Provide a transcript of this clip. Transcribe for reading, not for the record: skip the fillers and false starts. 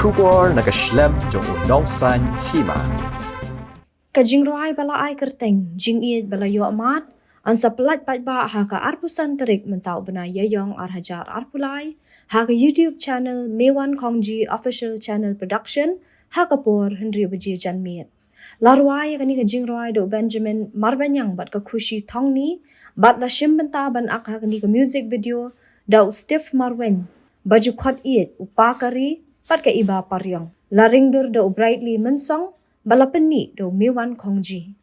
Kubor nakaslem jong unongsan Hima. Ka Jingrwai bala ai kerteng, Jingieid bala yo amat, an sa pelat Paidbah ha ka arpusan Tarik mentau Bnai yayong arhajar arpulai, ha ka YouTube channel Mewan Kongji Official Channel Production, ha ka por Hendri Baji Janmiet. Larwai kani ka Jingrwai do Benjamin marbanyang bat ka khushi thong ni, bat la shim benta ban ak ha kani ka music video, da stiff marwen, baju khot iet upakari, pat ka iba paryong. Laringdur da brightly mensong, balapen mi do Mewan Kongji.